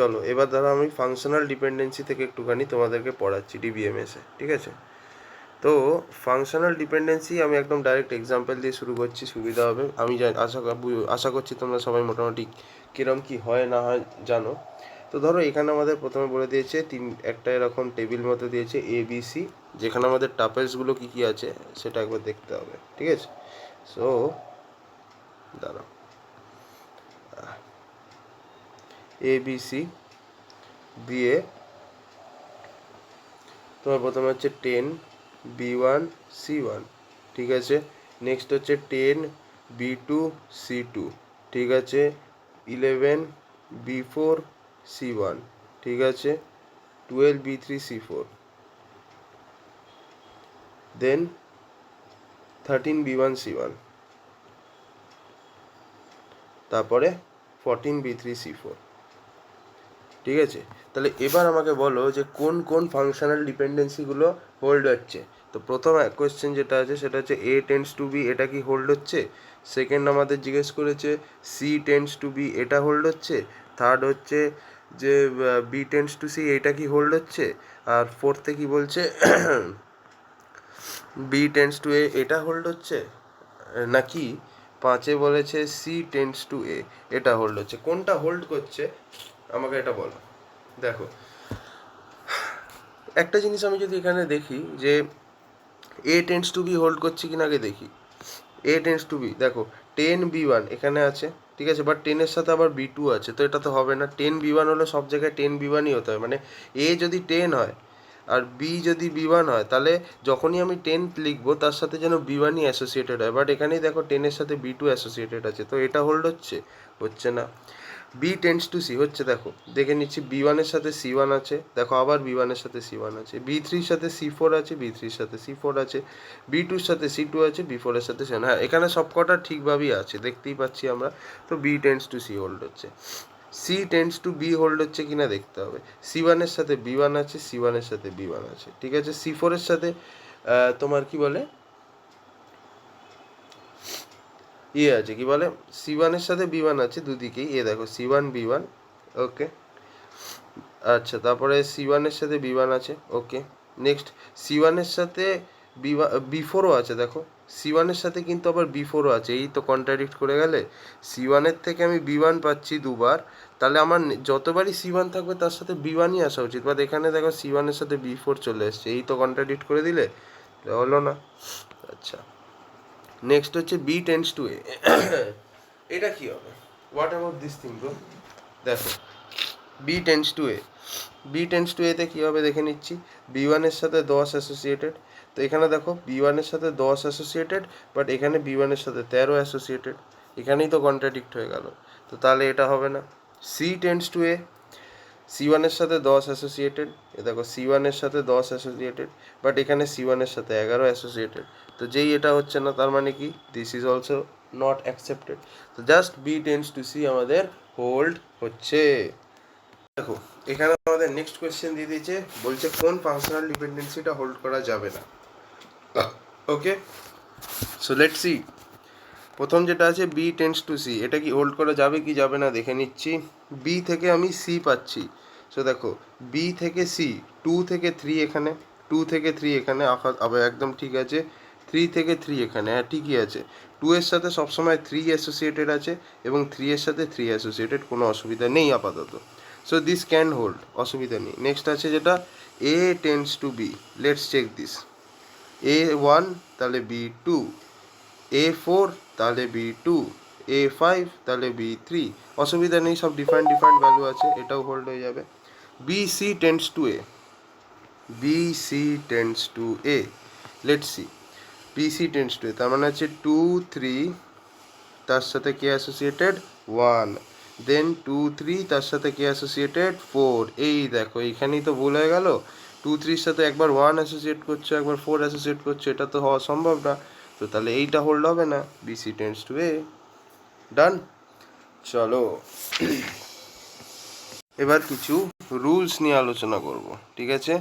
চলো এবার ধরো আমি ফাংশনাল ডিপেন্ডেন্সি থেকে একটুখানি তোমাদেরকে পড়াচ্ছি ডিবিএমএসে, ঠিক আছে? তো ফাংশনাল ডিপেন্ডেন্সি আমি একদম ডাইরেক্ট এক্সাম্পল দিয়ে শুরু করছি, সুবিধা হবে। আমি আশা করছি তোমরা সবাই মোটামুটি কীরকম কী হয় না হয় জানো। তো ধরো এখানে আমাদের প্রথমে বলে দিয়েছে একটা এরকম টেবিল মতো দিয়েছে ABC, যেখানে আমাদের টাপেলসগুলো কী কী আছে সেটা একবার দেখতে হবে, ঠিক আছে? সো দাঁড়াও, ABC দিয়ে তোমার প্রথমে হচ্ছে 10 B1 C1, ঠিক আছে? নেক্সট হচ্ছে 10 B2 C2, ঠিক আছে? 11 B4 C1, ঠিক আছে? 12 B3 C4, দেন 13 B1 C1, তারপরে 14 B3 C4, ঠিক আছে? তাহলে এবার আমাকে বলো যে কোন কোন ফাংশনাল ডিপেন্ডেন্সিগুলো হোল্ড হচ্ছে। তো প্রথম কোয়েশ্চেন যেটা আছে সেটা হচ্ছে A টেন্ডস টু বি, এটা কি হোল্ড হচ্ছে? সেকেন্ড আমাদের জিজ্ঞেস করেছে C টেন্ডস টু বি, এটা হোল্ড হচ্ছে। থার্ড হচ্ছে যে B টেন্ডস টু C, এটা কি হোল্ড হচ্ছে? আর ফোর্থে কি বলছে B টেন্ডস টু A, এটা হোল্ড হচ্ছে নাকি পাঁচে বলেছে C টেন্ডস টু A, এটা হোল্ড হচ্ছে। কোনটা হোল্ড করছে আমাকে এটা বলো। দেখো একটা জিনিস আমি যদি এখানে দেখি যে A tends two B hold করছে কিনা আগে দেখি। A টেন্ডস টু বি, দেখো 10 B1 এখানে আছে, ঠিক আছে? বাট 10-এর সাথে আবার B2 আছে, তো এটা তো হবে না। 10 B1 হলে সব জায়গায় 10 B1ই হতে হবে, মানে A যদি 10 হয় আর B যদি B1 হয় তাহলে যখনই আমি 10 লিখবো তার সাথে যেন B1ই অ্যাসোসিয়েটেড হয়। বাট এখানেই দেখো 10-এর সাথে B2 অ্যাসোসিয়েটেড আছে, তো এটা হোল্ড হচ্ছে না। B টেন্ডস টু C হচ্ছে, দেখো দেখে নিচ্ছি B1-এর সাথে C1 আছে, দেখো আবার B1-এর সাথে C1 আছে, B3-র সাথে C4 আছে, B3-র সাথে C4 আছে, B2-র সাথে C2 আছে, B4-এর সাথে C1, হ্যাঁ এখানে সবকটা ঠিকভাবেই আছে, দেখতেই পাচ্ছি আমরা। তো B tends to C hold হচ্ছে। C tends to B hold হচ্ছে কিনা দেখতে হবে। C1-এর সাথে B1 আছে, C1-এর সাথে B1 আছে, ঠিক আছে? C4-এর সাথে তোমার কি বলে আছে, কি বলে C1-এর সাথে B1 আছে দুদিকেই, দেখো C1 B1, ওকে। আচ্ছা, তারপরে C1-এর সাথে B1 আছে, ওকে। নেক্সট C1-এর সাথে B4ও আছে, দেখো C1-এর সাথে কিন্তু আবার B4ও আছে, এই তো কন্ট্রাডিক্ট করে গেলে। C1-এর থেকে আমি B1 পাচ্ছি দুবার, তাহলে আমার যতবারই C1 থাকবে তার সাথে B1ই আসা উচিত, বাট এখানে দেখো C1-এর সাথে B4 চলে এসছে, এই তো কন্ট্রাডিক্ট করে দিলে, হলো না। আচ্ছা, নেক্সট হচ্ছে B টেন্ডস টু A, এটা কি হবে? What about this thing bro? দেখো B tends two A, B tends two এতে কী হবে দেখে নিচ্ছি। B1-এর সাথে 10 অ্যাসোসিয়েটেড, তো এখানে দেখো B1-এর সাথে 10 অ্যাসোসিয়েটেড, বাট এখানে B1-এর সাথে 13 অ্যাসোসিয়েটেড, এখানেই তো কন্ট্রাডিক্ট হয়ে গেল, তো তাহলে এটা হবে না। C টেন্ডস টু A, C1-এর সাথে 10 অ্যাসোসিয়েটেড, এ দেখো C1-এর সাথে 10 অ্যাসোসিয়েটেড, বাট এখানে C1-এর সাথে 11 অ্যাসোসিয়েটেড, তো যেই এটা হচ্ছে না তার মানে কি this is also not accepted. তো just B tends to C আমাদের হোল্ড হচ্ছে। দেখো এখানে আমাদের নেক্সট কোয়েশ্চেন দিয়ে দিয়েছে, বলছে কোন ফাংশনাল ডিপেন্ডেন্সিটা হোল্ড করা যাবে না। ওকে, সো লেটস সি। প্রথম যেটা আছে B টেন্ডস টু C, এটা কি হোল্ড করা যাবে কি যাবে না দেখে নিচ্ছি। B থেকে আমি C পাচ্ছি, সো দেখো B থেকে C, 2 থেকে 3 এখানে, 2 থেকে 3 এখানে, আবার একদম ঠিক আছে। 3 থেকে 3 এখানে, হ্যাঁ ঠিকই আছে। 2 এর সাথে সবসময় 3 অ্যাসোসিয়েটেড আছে এবং 3 এর সাথে 3 অ্যাসোসিয়েটেড, কোনো অসুবিধা নেই আপাতত। সো দিস ক্যান হোল্ড, অসুবিধা নেই। নেক্সট আছে যেটা A tends to B, let's check this. A1 তাহলে B2, A4 তাহলে B2, A5 তাহলে B3, অসুবিধা নেই, সব ডিফারেন্ট ভ্যালু আছে, এটাও হোল্ড হয়ে যাবে। BC tends to A, BC tends to A, let's see. BC tends to A, তার মানে হচ্ছে 2 3 তার সাথে কে অ্যাসোসিয়েটেড 1, দেন 2 3 তার সাথে কে অ্যাসোসিয়েটেড 4, এই দেখো এইখানেই তো ভুল হয়ে গেল। 2 3-র সাথে একবার 1 অ্যাসোসিয়েট করছে, একবার 4 অ্যাসোসিয়েট করছে, এটা তো হওয়া সম্ভব না, তো তাহলে এইটা হোল্ড হবে না। BC টেন্ডস টু A, ডান। চলো এবার কিছু রুলস নিয়ে আলোচনা করব, ঠিক আছে?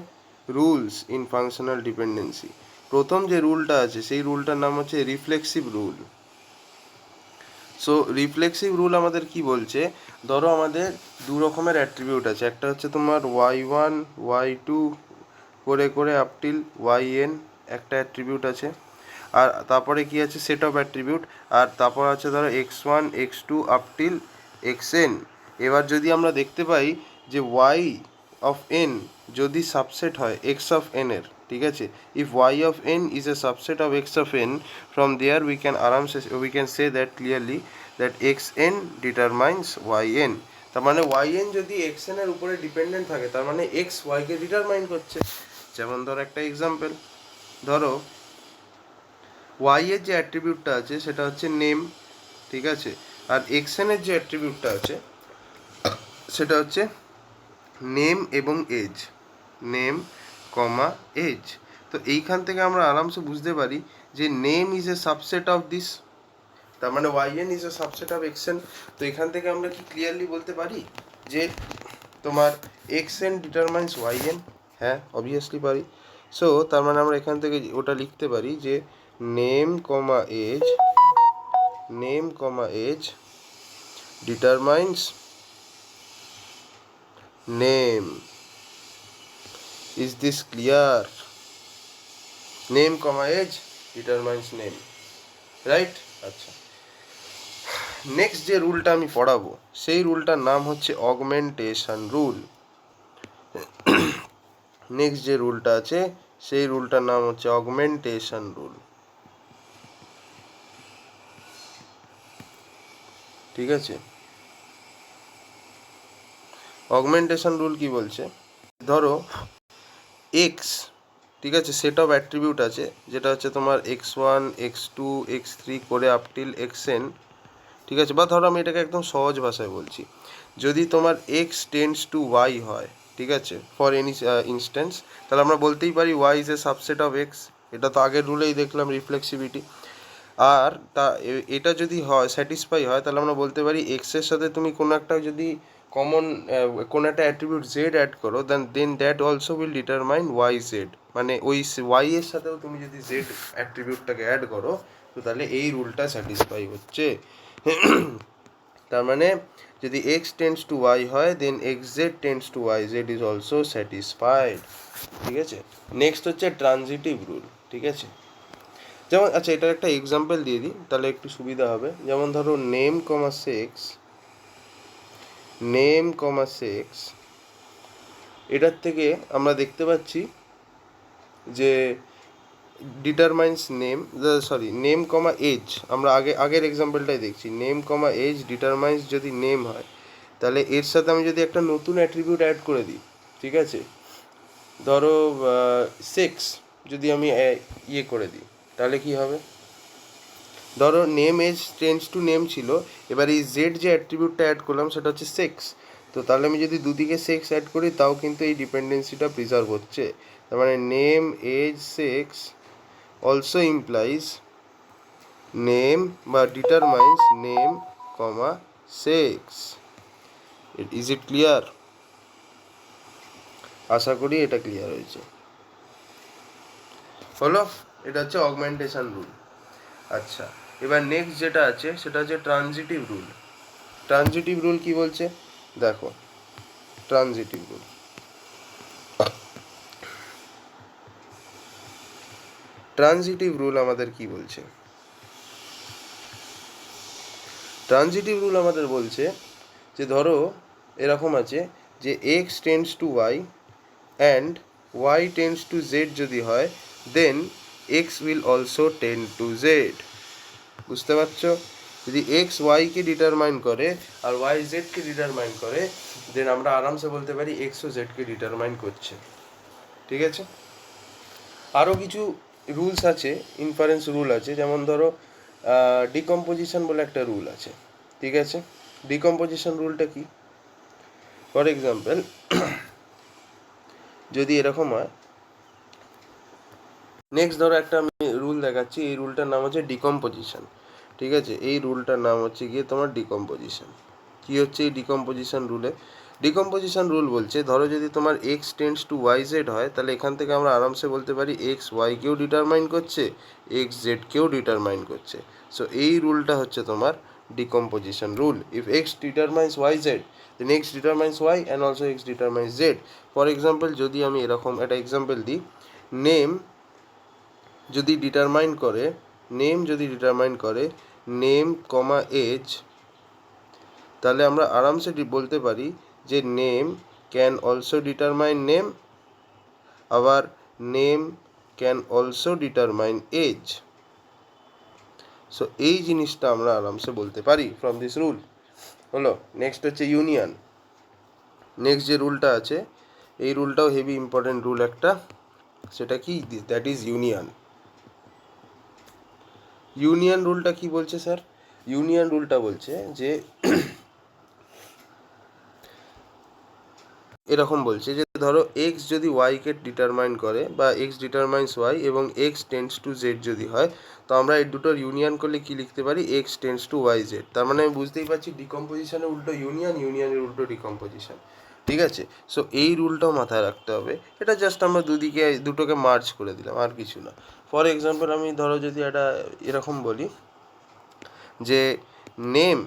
Rules in functional dependency. প্রথম যে রুলটা আছে সেই রুলটার নাম হচ্ছে reflexive rule. So reflexive rule আমাদের কি বলছে, ধরো আমাদের দু রকমের অ্যাট্রিবিউট আছে, একটা হচ্ছে তোমার y1 y2 করে করে আপ টিল yn একটা অ্যাট্রিবিউট আছে, আর তারপরে কি আছে সেট অফ অ্যাট্রিবিউট, আর তারপর আছে ধরো x1 x2 up till xn। এবার যদি আমরা দেখতে পাই যে y অফ n যদি সাবসেট হয় x অফ n এর, ঠিক আছে, if y of n is a subset of x of n, from there we can say that clearly that xn determines yn। তার মানে yn যদি xn এর উপরে ডিপেন্ডেন্ট থাকে, তার মানে x y কে ডিটারমাইন করছে। যেমন ধরো একটা এক্সাম্পল, ধরো y এর যে অ্যাট্রিবিউটটা আছে সেটা হচ্ছে নেম, ঠিক আছে, আর xn এর যে অ্যাট্রিবিউটটা আছে সেটা হচ্ছে নেম এবং এজ, নেম কমা এজ। তো এইখান থেকে আমরা আরামসে বুঝতে পারি যে name is a subset of this, তার মানে yn is a subset of xn। তো এখান থেকে আমরা কি ক্লিয়ারলি বলতে পারি যে তোমার xn ডিটারমাইন্স yn? হ্যাঁ, অবভিয়াসলি পারি। সো তার মানে আমরা এখান থেকে ওটা লিখতে পারি যে name comma age determines name. Is this clear? Name comma age determines name, right? আচ্ছা, নেক্সট যে রুলটা আমি পড়াবো সেই রুলটার নাম হচ্ছে অগমেন্টেশন রুল। নেক্সট যে রুলটা আছে সেই রুলটার নাম হচ্ছে অগমেন্টেশন রুল, ঠিক আছে? অগমেন্টেশন রুল কি বলছে, ধরো এক্স, ঠিক আছে, সেট অফ অ্যাট্রিবিউট আছে যেটা হচ্ছে তোমার x1 x2 x3 করে আপ টিল xn, ঠিক আছে, বা ধরো আমি এটাকে একদম সহজ ভাষায় বলছি, যদি তোমার x টেন্ডস টু y হয়, ঠিক আছে, ফর এনি ইনস্ট্যান্স, তাহলে আমরা বলতেই পারি y is a subset of x। এটা তো আগের রুলেই দেখলাম, রিফ্লেক্সিভিটি। আর এটা যদি হয় স্যাটিসফাই হয়, তাহলে আমরা বলতে পারি এক্স এর সাথে তুমি কোনো একটা যদি কমন কোনো একটা অ্যাট্রিবিউট জেড অ্যাড করো, then that also will determine Y Z, মানে ওই ওয়াই এর সাথেও তুমি যদি জেড অ্যাট্রিবিউটটাকে অ্যাড করো, তো তাহলে এই রুলটা স্যাটিসফাই হচ্ছে। তার মানে যদি এক্স টেন্ডস টু ওয়াই হয়, then X Z tends to Y Z is also satisfied, ঠিক আছে? নেক্সট হচ্ছে ট্রানজিটিভ রুল, ঠিক আছে? যেমন, আচ্ছা, এটার একটা এক্সাম্পল দিয়ে দিই তাহলে একটু সুবিধা হবে। যেমন ধরো নেম কমা সেক্স, এটার থেকে আমরা দেখতে পাচ্ছি যে ডিটারমাইন্স নেম কমা এজ। আমরা আগের এক্সাম্পলটাই দেখছি, নেম কমা এজ ডিটারমাইন্স যদি নেম হয়, তাহলে এর সাথে আমি যদি একটা নতুন অ্যাট্রিবিউট অ্যাড করে দিই, ঠিক আছে, ধরো সেক্স যদি আমি ইয়ে করে দিই, তাহলে কি হবে, ধরো name age tends to name ছিল, এবার এই জেড যে অ্যাট্রিবিউটটা অ্যাড করলাম সেটা হচ্ছে সেক্স, তো তাহলে আমি যদি দুদিকে সেক্স অ্যাড করি তাও কিন্তু এই ডিপেন্ডেন্সিটা প্রিজার্ভ হচ্ছে। তার মানে name age sex also implies name বা determines name comma sex. Is it clear? আশা করি এটা ক্লিয়ার হয়েছে। হলো, এটা হচ্ছে অগমেন্টেশন রুল। আচ্ছা, এবার নেক্সট যেটা আছে সেটা হচ্ছে ট্রানজিটিভ রুল। ট্রানজিটিভ রুল কি বলছে দেখো, ট্রানজিটিভ রুল আমাদের কি বলছে, ট্রানজিটিভ রুল আমাদের বলছে যে ধরো এরকম আছে যে X tends to Y and Y tends to Z যদি হয়, then X will also tend to Z. বুঝতে পারছো? যদি এক্স ওয়াইকে ডিটারমাইন করে আর ওয়াই জেডকে ডিটারমাইন করে, দেন আমরা আরামসে বলতে পারি এক্স ও জেডকে ডিটারমাইন করছে, ঠিক আছে? আরও কিছু রুলস আছে, ইনফারেন্স রুল আছে, যেমন ধরো ডিকম্পোজিশন বলে একটা রুল আছে, ঠিক আছে? ডিকম্পোজিশন রুলটা কি, ফর এক্সাম্পল যদি এরকম হয়, নেক্সট ধরো একটা আমি রুল দেখাচ্ছি, এই রুলটার নাম হচ্ছে ডিকম্পোজিশন, ঠিক আছে? এই রুলটার নাম হচ্ছে গিয়ে তোমার ডিকম্পোজিশন। কি হচ্ছে এই ডিকম্পোজিশন রুলে? ডিকম্পোজিশন রুল বলছে ধরো যদি তোমার X tends to Y Z হয়, তাহলে এখান থেকে আমরা আরামসে বলতে পারি এক্স ওয়াইকেও ডিটারমাইন করছে, এক্স জেডকেও ডিটারমাইন করছে। সো এই রুলটা হচ্ছে তোমার decomposition rule. If x determines yz, then x determines y and also x determines z. For example, যদি আমি এরকম একটা এক্সাম্পল দিই, নেম যদি ডিটারমাইন করে নেম কমা এজ, তাহলে আমরা আরামসে বলতে পারি যে name can also determine name, আবার name can also determine age. So এই জিনিসটা আমরা আরামসে বলতে পারি ফ্রম দিস রুল। হলো, নেক্সট হচ্ছে ইউনিয়ন। নেক্সট যে রুলটা আছে, এই রুলটাও হেভি ইম্পর্টেন্ট রুল একটা, সেটা কি, দ্যাট ইজ ইউনিয়ন। ইউনিয়ন রুলটা কি বলছে স্যার? ইউনিয়ন রুলটা বলছে যে এরকম বলছে যে ধরো এক্স যদি ওয়াইকে ডিটারমাইন করে বা এক্স ডিটারমাইন্স ওয়াই এবং এক্স টেন্ডস টু জেড যদি হয়, তো আমরা এই দুটোর ইউনিয়ন করলে কি লিখতে পারি, X tends to Y Z. তার মানে আমি বুঝতেই পারছি ডিকম্পোজিশনের উল্টো ইউনিয়ন, ইউনিয়নের উল্টো ডিকম্পোজিশন। ঠিক আছে, সো এই রুলটাও মাথায় রাখতে হবে। এটা জাস্ট আমরা দুটোকে মার্জ করে দিলাম, আর কিছু না। ফর এক্সাম্পল আমি ধরো যদি একটা এরকম বলি যে name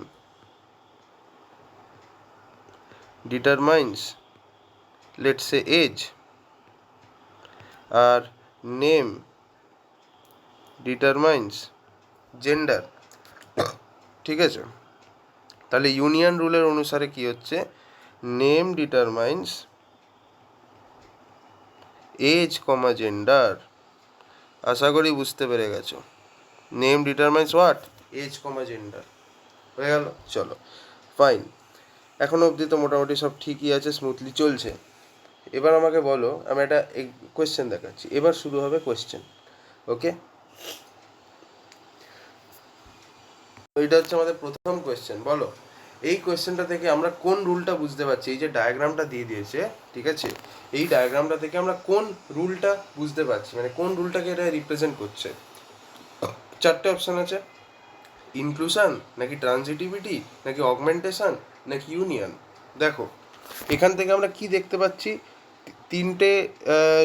determines let's say age আর নেম ডিটারমাইন্স জেন্ডার, ঠিক আছে? তাহলে ইউনিয়ন রুলের অনুসারে কি হচ্ছে, name determines age comma gender. আশা করি বুঝতে পেরে গেছো, name determines what, age comma gender. হয়ে গেল, চলো ফাইন। এখনো অবধি তো মোটামুটি সব ঠিকই আছে, স্মুথলি চলছে। এবার আমাকে বলো, আমি একটা কোয়েশ্চেন দেখাচ্ছি, এবার শুরু হবে কোয়েশ্চেন। ওকে, এটা হচ্ছে আমাদের প্রথম কোয়েশ্চেন। বলো, এই কোয়েশ্চেনটা থেকে আমরা কোন রুলটা বুঝতে পারছি? এই যে ডায়াগ্রামটা দিয়ে দিয়েছে, ঠিক আছে, এই ডায়াগ্রামটা থেকে আমরা কোন রুলটা বুঝতে পারছি, মানে কোন রুলটাকে এটা রিপ্রেজেন্ট করছে? চারটে অপশান আছে, ইনক্লুশন নাকি ট্রানজিটিভিটি নাকি অগমেন্টেশন নাকি ইউনিয়ন। দেখো এখান থেকে আমরা কি দেখতে পাচ্ছি, তিনটে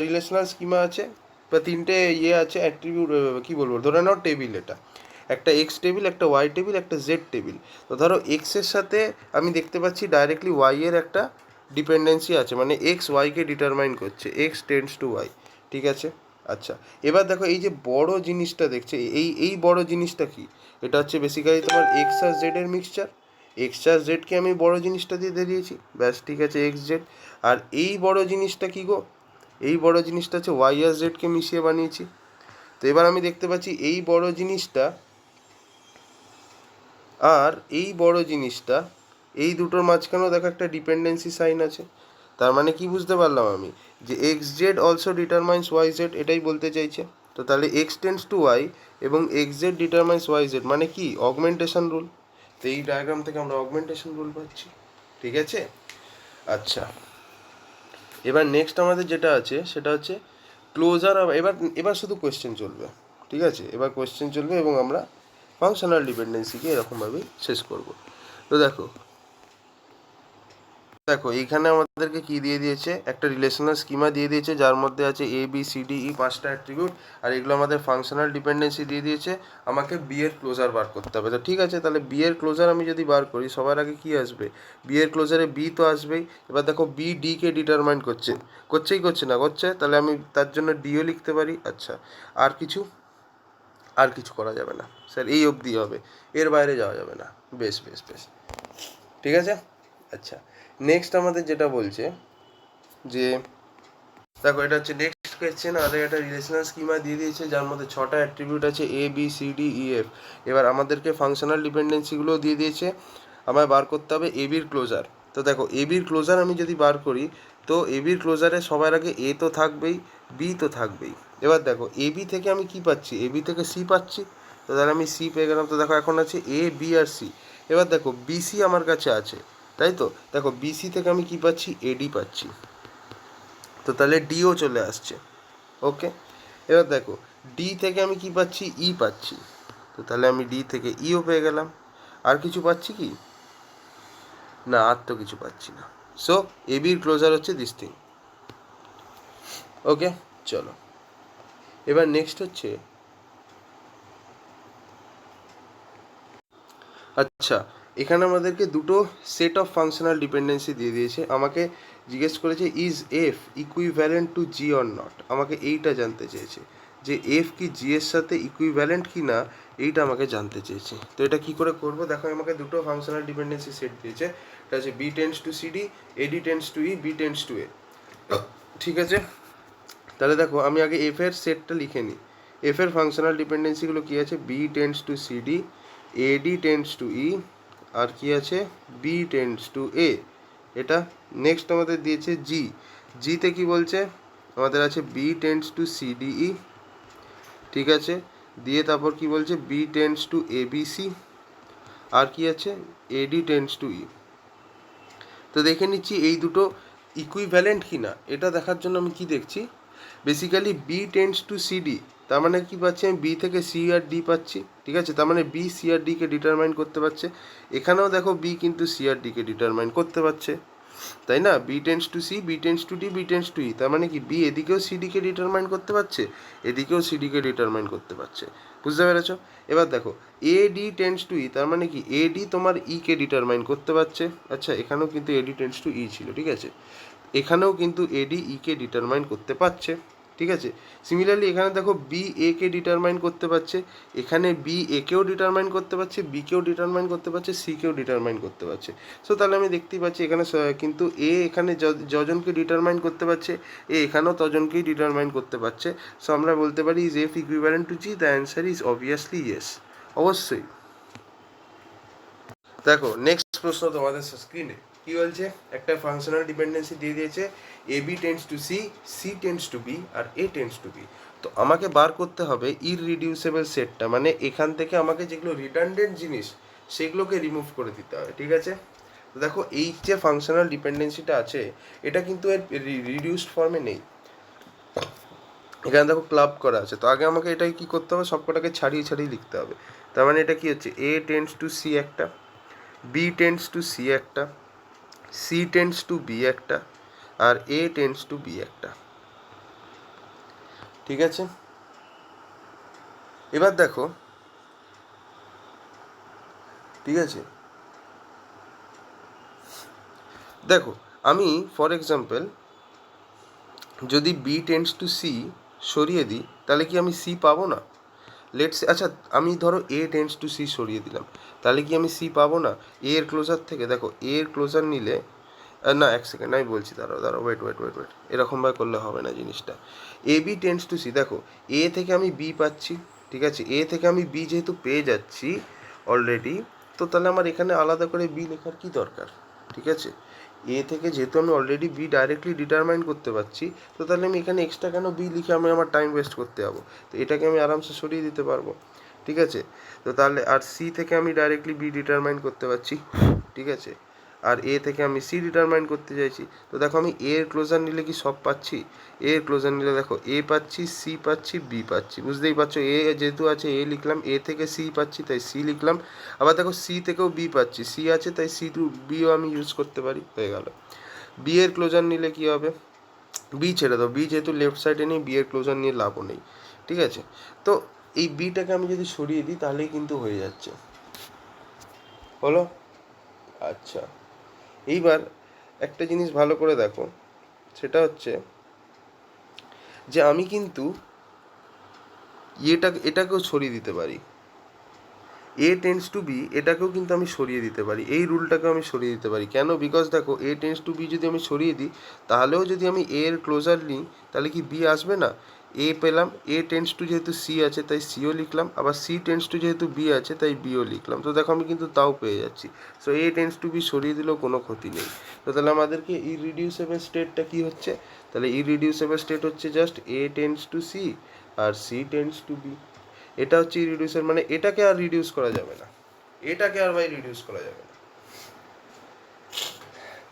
রিলেশনাল স্কিমা আছে বা তিনটে আছে অ্যাট্রিবিউট, কি বলবো, ধরে নাও টেবিল, এটা একটা এক্স টেবিল, একটা ওয়াই টেবিল, একটা জেড টেবিল। তো ধরো এক্সের সাথে আমি দেখতে পাচ্ছি ডাইরেক্টলি ওয়াই এর একটা ডিপেন্ডেন্সি আছে, মানে এক্স ওয়াইকে ডিটারমাইন করছে, এক্স টেন্ডস টু ওয়াই, ঠিক আছে। আচ্ছা, এবার দেখো এই যে বড় জিনিসটা দেখছে, এই বড় জিনিসটা কি, এটা হচ্ছে বেসিক্যালি তোমার এক্স আর জেড এর মিক্সচার। এক্স আর জেডকে আমি বড় জিনিসটা দিয়ে দিয়েছি, ব্যাস, ঠিক আছে, এক্স জেড। আর এই বড় জিনিসটা কি গো, এই বড় জিনিসটা হচ্ছে ওয়াই আর জেডকে মিশিয়ে বানিয়েছি। তো এবার আমি দেখতে পাচ্ছি এই বড় জিনিসটা আর এই বড় জিনিসটা, এই দুটোর মাঝখানেও দেখো একটা ডিপেন্ডেন্সি সাইন আছে। তার মানে কি বুঝতে পারলাম আমি, যে X Z also determines Y Z, এটাই বলতে চাইছে। তো তাহলে এক্স টেন্ডস টু ওয়াই এবং X Z determines Y Z, মানে কি, অগমেন্টেশন রুল। তো এই ডায়াগ্রাম থেকে আমরা অগমেন্টেশন রুল পাচ্ছি, ঠিক আছে। আচ্ছা, এবার নেক্সট আমাদের যেটা আছে সেটা হচ্ছে ক্লোজার। এবার এবার শুধু কোয়েশ্চেন চলবে, ঠিক আছে, এবার কোয়েশ্চেন চলবে এবং আমরা ফাংশনাল ডিপেন্ডেন্সিকে এরকমভাবেই শেষ করব। তো দেখো এইখানে আমাদেরকে কি দিয়ে দিয়েছে, একটা রিলেশনাল স্কিমা দিয়ে দিয়েছে যার মধ্যে আছে এ বি সি ডি ই, পাঁচটা অ্যাট্রিবিউট, আর এগুলো আমাদের ফাংশনাল ডিপেন্ডেন্সি দিয়ে দিয়েছে। আমাকে বি এর ক্লোজার বার করতে হবে। তো ঠিক আছে, তাহলে বি এর ক্লোজার আমি যদি বার করি, সবার আগে কি আসবে, বি এর ক্লোজারে বি তো আসবেই। এবার দেখো বি ডি কে ডিটারমাইন করছে না করছে, তাহলে আমি তার জন্য ডিও লিখতে পারি। আচ্ছা, আর কিছু করা যাবে না স্যার, এই অবধি হবে, এর বাইরে যাওয়া যাবে না। বেশ বেশ বেশ, ঠিক আছে। আচ্ছা, নেক্সট আমাদের যেটা বলছে যে দেখো এটা হচ্ছে নেক্সট কোয়েশ্চেন। আমাদের একটা রিলেশনাল স্কিমা দিয়ে দিয়েছে যার মধ্যে 6টা অ্যাট্রিবিউট আছে, A B C D E F. এবার আমাদেরকে ফাংশনাল ডিপেন্ডেন্সিগুলোও দিয়ে দিয়েছে, আমায় বার করতে হবে এ বির ক্লোজার। তো দেখো এ বির ক্লোজার আমি যদি বার করি, তো এ বির ক্লোজারে সবার আগে এ তো থাকবেই, বি তো থাকবেই। এবার দেখো এ বি থেকে আমি কি পাচ্ছি, এ বি থেকে সি পাচ্ছি, তো তাহলে আমি সি পেয়ে গেলাম। তো দেখো এখন আছে এ বি আর সি। এবার দেখো বিসি আমার কাছে আছে, তাই তো, দেখো বিসি থেকে আমি কি পাচ্ছি, এডি পাচ্ছি, তো তাহলে ডিও চলে আসছে। ওকে, এবার দেখো ডি থেকে আমি কি পাচ্ছি, ই পাচ্ছি, তো তাহলে আমি ডি থেকে ইও পেয়ে গেলাম। আর কিছু পাচ্ছি কি না, আর তো কিছু পাচ্ছি না। সো এ বির ক্লোজার হচ্ছে দিস থিং। ওকে, চলো এবার নেক্সট হচ্ছে আচ্ছা, এখানে আমাদেরকে দুটো সেট অফ ফাংশনাল ডিপেন্ডেন্সি দিয়ে দিয়েছে। আমাকে জিজ্ঞেস করেছে is F equivalent to G or not. আমাকে এইটা জানতে চেয়েছে যে এফ কি জি এর সাথে ইকুইভ্যালেন্ট কি না, এইটা আমাকে জানতে চেয়েছে। তো এটা কি করে করবো, দেখো আমাকে দুটো ফাংশনাল ডিপেন্ডেন্সি সেট দিয়েছে। এটা হচ্ছে B tends to CD, AD tends to E, B tends to A. ঠিক আছে, তাহলে দেখো আমি আগে এফ এর সেটটা লিখে নিই। এফ এর ফাংশনাল ডিপেন্ডেন্সিগুলো কি আছে, B tends to CD, AD tends to E, আর কি আছে বি টেন্স টু এ। এটা নেক্সট আমাদের দিয়েছে জি। জিতে কি বলছে, আমাদের আছে বি টেন্স টু সিডিই, ঠিক আছে, দিয়ে তারপর কি বলছে বি টেন্স টু এবিসি, আর কি আছে এডি টেন্স টু ই। তো দেখে নিচ্ছি এই দুটো ইকুইভ্যালেন্ট কি না। এটা দেখার জন্য আমি কি দেখছি, basically B tends to C D, তার মানে কি পাচ্ছি আমি বি থেকে সি আর ডি পাচ্ছি। ঠিক আছে, তার মানে বি সি আর ডিকে ডিটারমাইন করতে পারছে। এখানেও দেখো বি কিন্তু সি আর ডিকে ডিটারমাইন করতে পারছে, তাই না? B tends to C, B tends to D, B tends to E, তার মানে কি বি এদিকেও সিডিকে ডিটারমাইন করতে পারছে, এদিকেও সিডিকে ডিটারমাইন করতে পারছে। বুঝতে পেরেছো? এবার দেখো A D tense to E, তার মানে কি এ ডি তোমার ই কে ডিটারমাইন করতে পারছে। আচ্ছা, এখানেও কিন্তু এডি টেন্স টু ই ছিল, ঠিক আছে, এখানেও কিন্তু এডি ই কে ডিটারমাইন করতে পারছে। ঠিক আছে, সিমিলারলি এখানে দেখো বি এ কে ডিটারমাইন করতে পারছে, এখানে বি এ কেও ডিটারমাইন করতে পারছে, বি কেও ডিটারমাইন করতে পারছে, সি কেও ডিটারমাইন করতে পারছে। সো তাহলে আমি দেখতেই পাচ্ছি এখানে কিন্তু এ এখানে যজনকে ডিটারমাইন করতে পারছে, এ এখানেও তজনকেই ডিটারমাইন করতে পারছে। সো আমরা বলতে পারি is F equivalent to G, the answer is obviously yes, অবশ্যই। দেখো নেক্সট প্রশ্ন তোমাদের স্ক্রিনে কি বলছে, একটা ফাংশনাল ডিপেন্ডেন্সি দিয়ে দিয়েছে A B tends to C, C tends to B, আর এ টেন্স টু বি। তো আমাকে বার করতে হবে ইররিডিউসেবল সেটটা, মানে এখান থেকে আমাকে যেগুলো রিডান্ডেন্ট জিনিস সেগুলোকে রিমুভ করে দিতে হবে। ঠিক আছে, তো দেখো এই যে ফাংশনাল ডিপেন্ডেন্সিটা আছে এটা কিন্তু এর রিডিউসড ফর্মে নেই, এখানে দেখো ক্লাব করা আছে। তো আগে আমাকে এটাকে কি করতে হবে, সবকটাকে ছাড়িয়ে ছাড়িয়ে লিখতে হবে। তার মানে এটা কি হচ্ছে এ টেন্স টু সি একটা, বি টেন্স টু সি একটা, সি টেন্স টু বি একটা, আর এ টেন্স টু বি একটা। ঠিক আছে, এবার দেখো, ঠিক আছে, দেখো আমি ফর এক্সাম্পল যদি বি টেন্স টু সি সরিয়ে দিই তাহলে কি আমি সি পাবো না? লেটস, আচ্ছা আমি ধরো এ টেন্স টু সি সরিয়ে দিলাম, তাহলে কি আমি সি পাবো না? এ এর ক্লোজার থেকে দেখো এ এর ক্লোজার নিলে, না এক সেকেন্ড আমি বলছি, দাঁড়াও দাঁড়াও, ওয়েট ওয়েট ওয়েট ওয়েট, এরকমভাবে করলে হবে না জিনিসটা। এ বি টেন্স টু সি, দেখো এ থেকে আমি বি পাচ্ছি, ঠিক আছে, এ থেকে আমি বি যেহেতু পেয়ে যাচ্ছি অলরেডি, তো তাহলে আমার এখানে আলাদা করে বি লেখার কি দরকার? ঠিক আছে, এ থেকে যেহেতু আমি অলরেডি বি ডাইরেক্টলি ডিটারমাইন করতে পারছি, তো তাহলে আমি এখানে এক্সট্রা কেন বি লিখে আমি আমার টাইম ওয়েস্ট করতে যাবো? তো এটাকে আমি আরামসে সরিয়ে দিতে পারবো। ঠিক আছে, তো তাহলে আর সি থেকে আমি ডাইরেক্টলি বি ডিটারমাইন করতে পারছি, ঠিক আছে, আর এ থেকে আমি সি ডিটারমাইন করতে চাইছি। তো দেখো আমি এ এর ক্লোজার নিলে কি সব পাচ্ছি? এ এর ক্লোজার নিলে দেখো এ পাচ্ছি, সি পাচ্ছি, বি পাচ্ছি, বুঝতেই পারছো, এ যেহেতু আছে এ লিখলাম, এ থেকে সি পাচ্ছি তাই সি লিখলাম, আবার দেখো সি থেকেও বি পাচ্ছি, সি আছে তাই সি টু বিও আমি ইউজ করতে পারি, হয়ে গেল। বি এর ক্লোজার নিলে কি হবে, বি ছেড়ে দাও, বি যেহেতু লেফট সাইডে নেই, বি এর ক্লোজার নিয়ে লাভও নেই। ঠিক আছে, তো এই বিটাকে আমি যদি সরিয়ে দিই তাহলেই কিন্তু হয়ে যাচ্ছে, হলো। আচ্ছা, এইবার একটা জিনিস ভালো করে দেখো, সেটা হচ্ছে যে আমি কিন্তু এটাকেও সরিয়ে দিতে পারি, এ টেন্স টু বি এটাকেও কিন্তু আমি সরিয়ে দিতে পারি, এই রুলটাকেও আমি সরিয়ে দিতে পারি। কেন? বিকজ দেখো এ টেন্স টু বি যদি আমি সরিয়ে দিই তাহলেও যদি আমি এ এর ক্লোজার নিই তাহলে কি বি আসবে না? এ পেলাম, এ টেন্স টু যেহেতু সি আছে তাই সিও লিখলাম, আবার সি টেন্স টু যেহেতু বি আছে তাই বিও লিখলাম, তো দেখো আমি কিন্তু তাও পেয়ে যাচ্ছি। So A tends to B সরিয়ে দিলেও কোনো ক্ষতি নেই। তো তাহলে আমাদেরকে ইররিডিউসেবল স্টেটটা কি হচ্ছে? তাহলে ইররিডিউসেবল স্টেট হচ্ছে just A tends to C আর সি টেন্স টু বি। এটা হচ্ছে রিডিউসের, মানে এটাকে আর রিডিউস করা যাবে না, এটাকে আর ভাই রিডিউস করা যাবে না।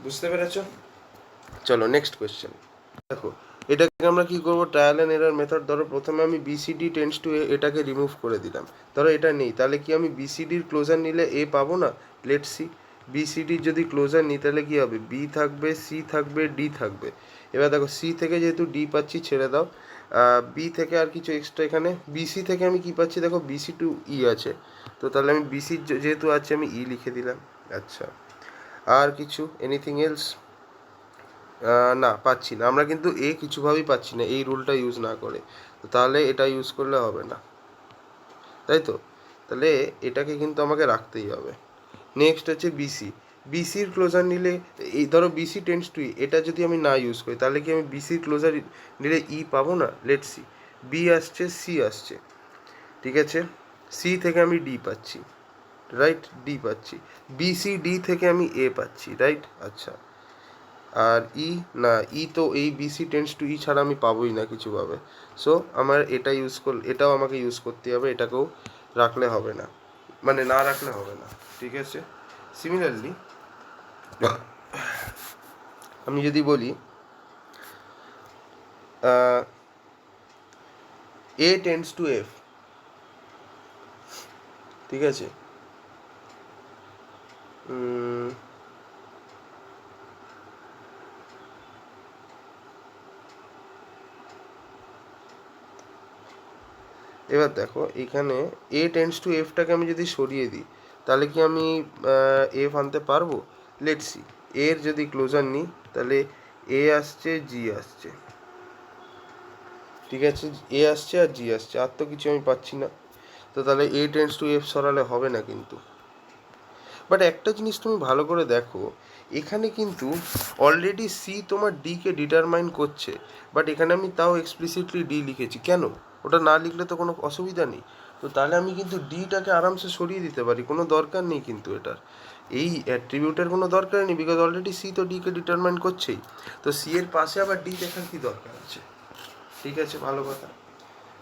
বুঝতে পেরেছো? চলো নেক্সট কোয়েশ্চেন। দেখো এটাকে আমরা কি করব, ট্রায়াল অ্যান্ড এরর মেথড। ধরো প্রথমে আমি বিসিডি টেন্স টু এ এটাকে রিমুভ করে দিলাম, ধরো এটা নেই, তাহলে কি আমি বিসিডির ক্লোজার নিলে এ পাবো না? লেটস সি, বিসিডির যদি ক্লোজার নিই তাহলে কি হবে, বি থাকবে, সি থাকবে, ডি থাকবে। এবার দেখো সি থেকে যেহেতু ডি পাচ্ছি ছেড়ে দাও, বি থেকে আর কিছু এক্সট্রা এখানে বিসি থেকে আমি কি পাচ্ছি দেখো বিসি টু ই আছে, তো তাহলে আমি বিসি যেহেতু আছে আমি ই লিখে দিলাম। আচ্ছা, আর কিছু এনিথিং এলস? না পাচ্ছি না, আমরা কিন্তু এ কিছুভাবেই পাচ্ছি না এই রুলটা ইউজ না করে, তো তাহলে এটা ইউজ করলে হবে না, তাই তো? তাহলে এটাকে কিন্তু আমাকে রাখতেই হবে। নেক্সট হচ্ছে বিসি, বিসির ক্লোজার নিলে এই ধরো বিসি টেন্স টু ই, এটা যদি আমি না ইউজ করি তাহলে কি আমি বিসির ক্লোজার নিলে ই পাবো না? লেট সি, বি আসছে সি আসছে, ঠিক আছে, সি থেকে আমি ডি পাচ্ছি, রাইট, ডি পাচ্ছি, বিসি ডি থেকে আমি এ পাচ্ছি, রাইট। আচ্ছা, আর ই না, ই তো এই বিসি টেন্স টু ই ছাড়া আমি পাবোই না কিছুভাবে, সো আমার এটা ইউজ করলে এটাও আমাকে ইউজ করতে হবে, এটাকেও রাখলে হবে না, মানে না রাখলে হবে না, ঠিক আছে। সিমিলারলি আমি যদি বলি এ টেন্স টু এফ, ঠিক আছে, এবার দেখো এখানে এ টেন্স টু এফটাকে আমি যদি সরিয়ে দিই তাহলে কি আমি এফ আনতে পারবো? লেটস সি, এর যদি ক্লোজার নিই তাহলে এ আসছে জি আসছে, ঠিক আছে, এ আসছে আর জি আসছে, আর তো কিছু আমি পাচ্ছি না, তো তাহলে এ টেন্স টু এফ সরালে হবে না কিন্তু। বাট একটা জিনিস তুমি ভালো করে দেখো, এখানে কিন্তু অলরেডি সি তোমার ডিকে ডিটারমাইন করছে, বাট এখানে আমি তাও এক্সপ্লিসিটলি ডি লিখেছি, কেন? ওটা না লিখলে তো কোনো অসুবিধা নেই, তো তাহলে আমি কিন্তু ডিটাকে আরামসে সরিয়ে দিতে পারি, কোনো দরকার নেই কিন্তু এটার, এই অ্যাট্রিবিউটের কোনো দরকার নেই, বিকজ অলরেডি সি তো ডিকে ডিটারমাইন করছেই, তো সি এর পাশে আবার ডি দেখার কি দরকার আছে? ঠিক আছে, ভালো কথা,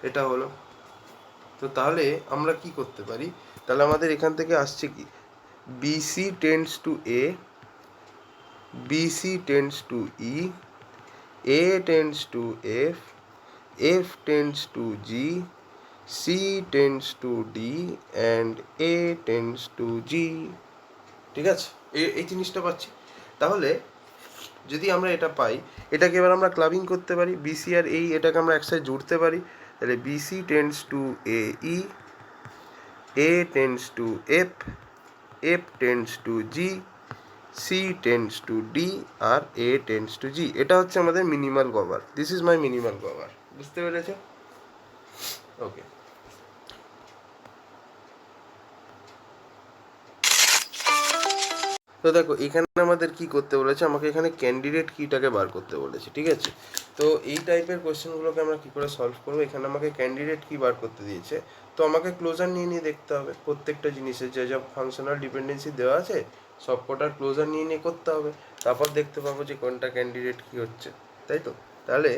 এটা হলো। তো তাহলে আমরা কি করতে পারি, তাহলে আমাদের এখান থেকে আসছে কি, BC tends to A, BC tends to E, A tends to F, F tends to G, C tends to D, and A tends to G, ঠিক আছে, এই জিনিসটা পাচ্ছি। তাহলে যদি আমরা এটা পাই, এটাকে এবার আমরা ক্লাবিং করতে পারি, বিসি আর এই এটাকে আমরা একসাথে জুড়তে পারি, তাহলে BC tends to A E, A tends to F, F tends to G, C tends to D, আর এ টেন্ডস টু জি। এটা হচ্ছে আমাদের minimal cover, this is my minimal cover, বুঝতে পেরেছো? ওকে, তো দেখো এখানে আমাদের কি করতে বলেছে, আমাকে এখানে ক্যান্ডিডেট কিটাকে বার করতে বলেছে, ঠিক আছে। তো এই টাইপের কোয়েশ্চেনগুলোকে আমরা কি করে সলভ করবো, এখানে আমাকে ক্যান্ডিডেট কি বার করতে দিয়েছে, তো আমাকে ক্লোজার নিয়ে নিয়ে দেখতে হবে প্রত্যেকটা জিনিসের, যে যা ফাংশনাল ডিপেন্ডেন্সি দেওয়া আছে সব কটার ক্লোজার নিয়ে নিয়ে করতে হবে, তারপর দেখতে পাবো যে কোনটা ক্যান্ডিডেট কি হচ্ছে, তাই তো। তাহলে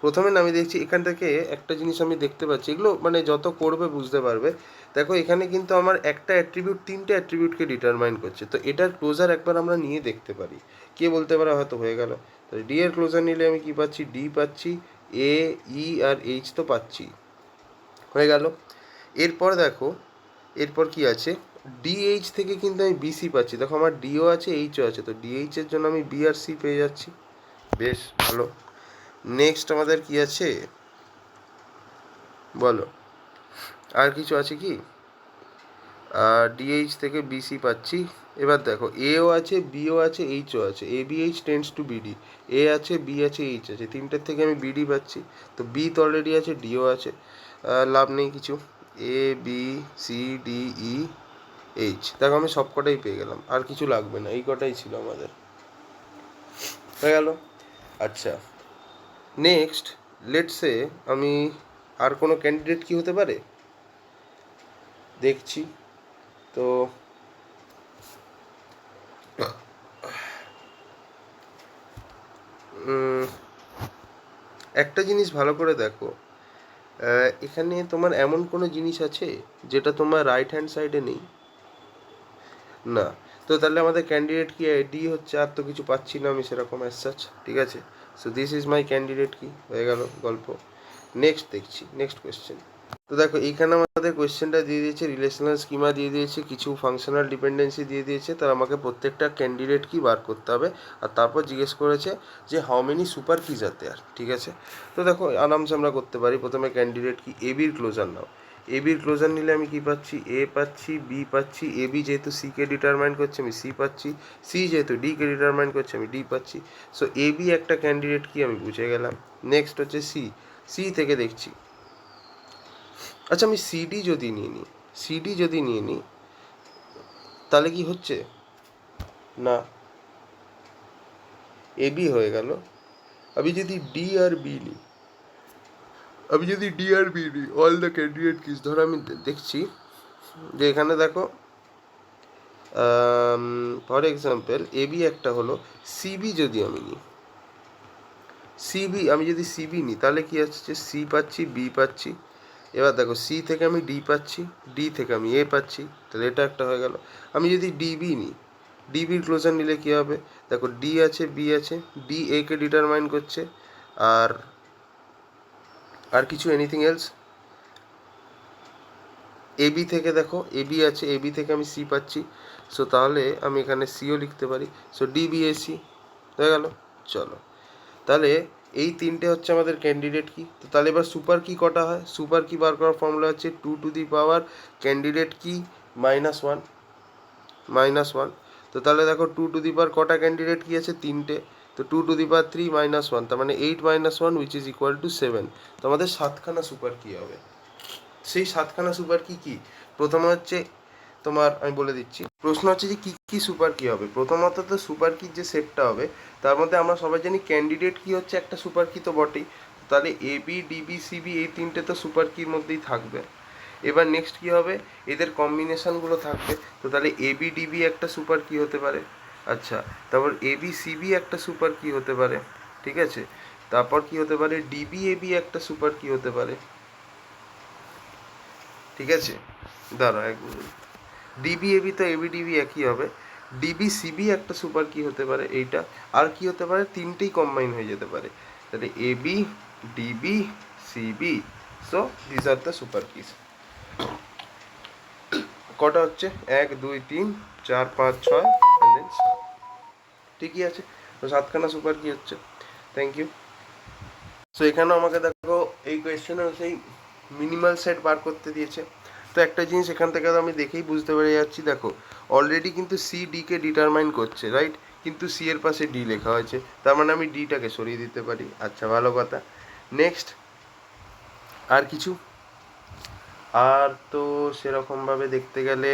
প্রথমে আমি দেখছি এখান থেকে একটা জিনিস আমি দেখতে পাচ্ছি, এগুলো মানে যত করবে বুঝতে পারবে, দেখো এখানে কিন্তু আমার একটা অ্যাট্রিবিউট তিনটে অ্যাট্রিবিউটকে ডিটারমাইন করছে, তো এটার ক্লোজার একবার আমরা নিয়ে দেখতে পারি, কে বলতে পারে হয়তো হয়ে গেল, তো ডি এর ক্লোজার নিলে আমি কি পাচ্ছি, ডি পাচ্ছি, এ ই আর এইচ তো পাচ্ছি, হয়ে গেল। এরপর দেখো এরপর কি আছে, ডিএইচ থেকে কিন্তু আমি বিসি পাচ্ছি, দেখো আমার ডিও আছে এইচও আছে, তো ডিএইচের জন্য আমি বি আর সি পেয়ে যাচ্ছি, বেশ ভালো। নেক্সট আমাদের কি আছে বলো, আর কিছু আছে কি? ডিএইচ থেকে বিসি পাচ্ছি, এবার দেখো এও আছে বিও আছে এইচও আছে, A B H tends to BD, A আছে বি আছে এইচ আছে, তিনটের থেকে আমি বিডি পাচ্ছি, তো বি তো অলরেডি আছে, ডিও আছে, লাভ নেই কিছু, A B C D E H, দেখো আমি সব কটাই পেয়ে গেলাম, আর কিছু লাগবে না, এই কটাই ছিল আমাদের, হয়ে গেল। আচ্ছা, নেক্সট লেটসে আমি আর কোনো ক্যান্ডিডেট কি হতে পারে দেখছি, তো একটা জিনিস ভালো করে দেখো, এখানে তোমার এমন কোনো জিনিস আছে যেটা তোমার রাইট হ্যান্ড সাইডে নেই না, তো তাহলে আমাদের ক্যান্ডিডেট কি ডি হচ্ছে, আর তো কিছু পাচ্ছি না আমি সেরকম অ্যাজ সাচ, ঠিক আছে, so this is my candidate কি, হয়ে গেল গল্প। নেক্সট দেখছি, নেক্সট কোয়েশ্চেন। তো দেখো এইখানে আমাদের কোয়েশ্চেনটা দিয়ে দিয়েছে, রিলেশনাল স্কিমা দিয়ে দিয়েছে, কিছু ফাংশনাল ডিপেন্ডেন্সি দিয়ে দিয়েছে, তার আমাকে প্রত্যেকটা ক্যান্ডিডেট কি বার করতে হবে, আর তারপর জিজ্ঞেস করেছে যে হাউ মেনি সুপার কিজ আর দেয়ার। ঠিক আছে, তো দেখো আরামসে আমরা করতে পারি। প্রথমে ক্যান্ডিডেট কি এ বির ক্লোজার নাও। এ বির ক্লোজার নিলে আমি কি পাচ্ছি, এ পাচ্ছি, বি পাচ্ছি, এ বি যেহেতু সি কে ডিটারমাইন করছে আমি সি পাচ্ছি, সি যেহেতু ডি কে ডিটারমাইন করছে আমি ডি পাচ্ছি। সো এ বি একটা ক্যান্ডিডেট কি আমি বুঝে গেলাম। নেক্সট হচ্ছে সি, সি থেকে দেখছি, আচ্ছা আমি সিডি যদি নিয়ে নিই, সিডি যদি নিয়ে নিই তাহলে কি হচ্ছে না, এ বি হয়ে গেল। আমি যদি ডি আর বি নিই, আমি যদি ডি আর বি নিই, অল দ্য ক্যান্ডিডেট কিস, ধরো আমি দেখছি যে এখানে দেখো ফর এক্সাম্পল এ বি একটা হলো, সিবি যদি আমি নিই, সিবি আমি যদি সিবি নিই তাহলে কি আসছে, সি পাচ্ছি, বি পাচ্ছি, এবার দেখো সি থেকে আমি ডি পাচ্ছি, ডি থেকে আমি এ পাচ্ছি, তাহলে এটা একটা হয়ে গেল। আমি যদি ডিবি নিই, ডিবির ক্লোজার নিলে কী হবে, দেখো ডি আছে, বি আছে, ডি এ কে ডিটারমাইন করছে, আর আর কিছু এনিথিং এলস। এবি থেকে দেখো এবি আছে, এবি থেকে আমি সি পাচ্ছি, সো তাহলে আমি এখানে সিও লিখতে পারি, সো ডিবিএসি হয়ে গেল। চলো তাহলে এই তিনটে হচ্ছে আমাদের ক্যান্ডিডেট কি। তো তাহলে এবার সুপার কি কটা হয়, সুপার কি বার করার ফর্মুলা হচ্ছে 2 ক্যান্ডিডেট কি -1 -1। তো তাহলে দেখো 2 কটা ক্যান্ডিডেট কি আছে, তিনটে, তো 2 3 -1, তার মানে 8 -1 উইচ ইজ ইকুয়াল টু 7। তো আমাদের 7খানা সুপার কি হবে। সেই 7খানা সুপার কি কি, প্রথমে হচ্ছে তোমার আমি বলে দিচ্ছি, প্রশ্ন হচ্ছে যে কি কি সুপার কি হবে। প্রথমত তো সুপার কি যে সেটটা হবে তার মধ্যে আমরা সবাই জানি ক্যান্ডিডেট কি হচ্ছে একটা সুপার কি তো বটেই, তাহলে এ বি ডিবি সিবি এই তিনটে তো সুপার কির মধ্যেই থাকবে। এবার নেক্সট কি হবে, এদের কম্বিনেশনগুলো থাকবে, তো তাহলে এ বি ডিবি একটা সুপার কি হতে পারে, আচ্ছা তারপর এ বি সিবি একটা সুপার কি হতে পারে, ঠিক আছে, তারপর কি হতে পারে ডিবি এ বি একটা সুপার কি হতে পারে, ঠিক আছে, দাঁড়া এক মিনিট, ডিবি এবি তো এবি ডিবি একই হবে, ডিবি সিবি একটা সুপার কি হতে পারে এইটা, আর কি হতে পারে তিনটেই কম্বাইন হয়ে যেতে পারে, তাহলে A B D B C B, so this are the super keys. কটা হচ্ছে 1 2 3 4 5 6 and then 7, ঠিকই আছে, তো 7খানা সুপার কি হচ্ছে। Thank you. সো এখানেও আমাকে দেখো এই কোয়েশ্চেনেও সেই মিনিমাল সেট বার করতে দিয়েছে। তো একটা জিনিস এখান থেকে আমি দেখেই বুঝতে পেরে যাচ্ছি, দেখো অলরেডি কিন্তু সি ডিকে ডিটারমাইন করছে, রাইট, কিন্তু সি এর পাশে ডি লেখা হয়েছে, তার মানে আমি ডিটাকে সরিয়ে দিতে পারি। আচ্ছা ভালো কথা। নেক্সট আর কিছু, আর তো সেরকমভাবে দেখতে গেলে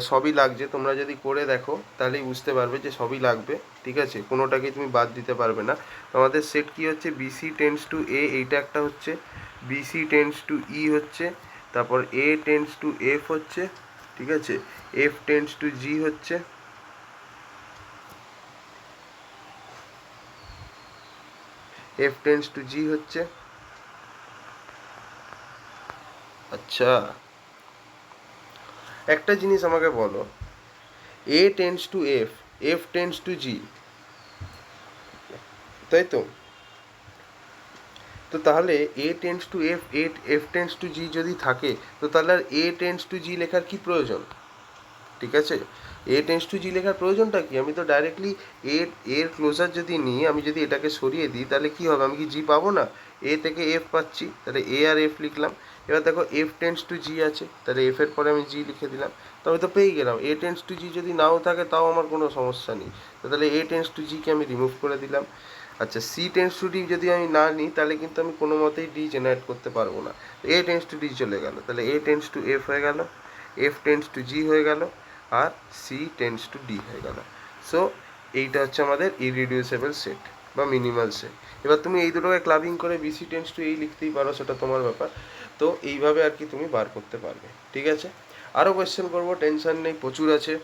সবই লাগছে, তোমরা যদি করে দেখো তাহলেই বুঝতে পারবে যে সবই লাগবে, ঠিক আছে, কোনোটাকেই তুমি বাদ দিতে পারবে না। আমাদের সেট কি হচ্ছে, বিসি টেন্স টু এ এইটা একটা হচ্ছে, বিসি টেন্স টু ই হচ্ছে, তারপর এ টেন্স টু এফ হচ্ছে, ঠিক আছে, এফ টেন্স টু জি হচ্ছে, এফ টেন্স টু জি হচ্ছে, আচ্ছা একটা জিনিস আমাকে বলো, A tends to F, F tends to G, তাই তো, তো তাহলে A tends to F, F tends to G যদি থাকে, তো তাহলে আর এ টেন্স টু জি লেখার কি প্রয়োজন, ঠিক আছে, এ টেন্স টু জি লেখার প্রয়োজনটা কি, আমি তো ডাইরেক্টলি এর ক্লোজার যদি নিই, আমি যদি এটাকে সরিয়ে দিই তাহলে কি হবে, আমি কি জি পাবো না, এ থেকে এফ পাচ্ছি, তাহলে এ আর এফ লিখলাম। এবার দেখো এফ টেন্স টু জি আছে, তাহলে এফ এর পরে আমি জি লিখে দিলাম, তো আমি তো পেয়ে গেলাম। এ টেন্স টু জি যদি নাও থাকে তাও আমার কোনো সমস্যা নেই, তো তাহলে এ টেন্স টু জিকে আমি রিমুভ করে দিলাম। আচ্ছা সি টেন্স টু ডি যদি আমি না নিই তাহলে কিন্তু আমি কোনো মতেই ডি জেনারেট করতে পারবো না, এ টেন্স টু ডি চলে গেল, তাহলে এ টেন্স টু এফ হয়ে গেল, এফ টেন্স টু জি হয়ে গেল, আর সি টেন্স টু ডি হয়ে গেল। সো এইটা হচ্ছে আমাদের ইরিডিউসেবল সেট বা মিনিমাল সেট। এবার তুমি এই দুটোকে ক্লাবিং করে বিসি টেন্স টু এই লিখতেই পারো, সেটা তোমার ব্যাপার। তো এইভাবে আর কি তুমি বার করতে পারবে, ঠিক আছে। আরও কোয়েশ্চেন করবো, টেনশন নেই, প্রচুর আছে।